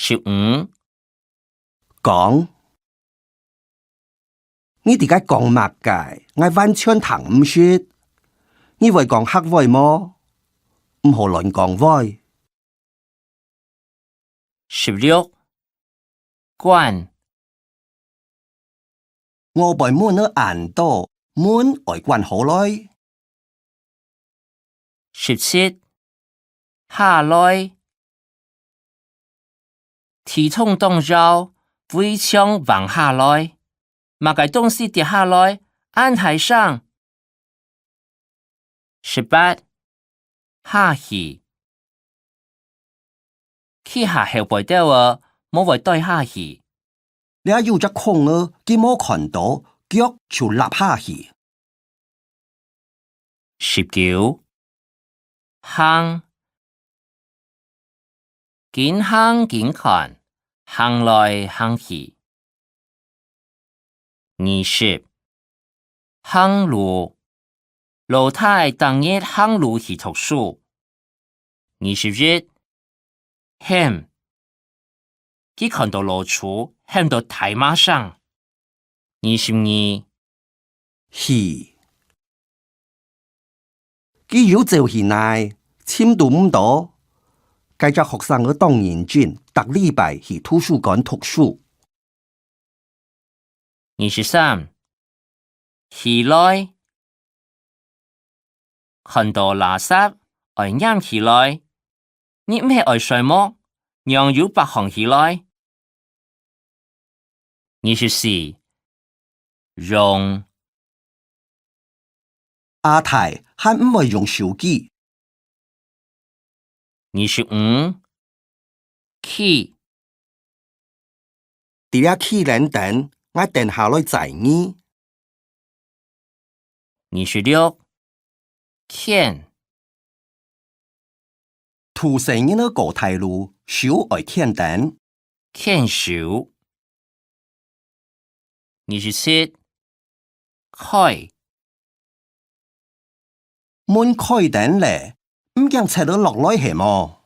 15講，你哋解講乜嘅？我完全聽唔識。你會講客話麼？唔好亂講話。16關，我被門兒按到，門愛關好耐。17下來，體重當中胃腸往下來，某個東西跌下來，按台上。18下去，去下後背掉啊，冇會對下去。你還有隻孔兒，佢冇看到，腳就立下去。19行，緊行緊看，行來行去。20行路，老太當日行路去讀書。21喊，佢看到老鼠喊到大馬上。22去，佢要走去內，簽到唔到。繼隻學生兒當認真，逐禮拜去圖書館讀書。23起來，看到垃圾愛攬起來，你唔係愛睡麼？讓有白行起來。24用，阿太還唔會用手機。25起，啲咧起冷等，我等下來載你。26牽，圖成日嘅高台路，手愛牽等。牽手。27開，門開等咧，唔驚踩到落來係麼？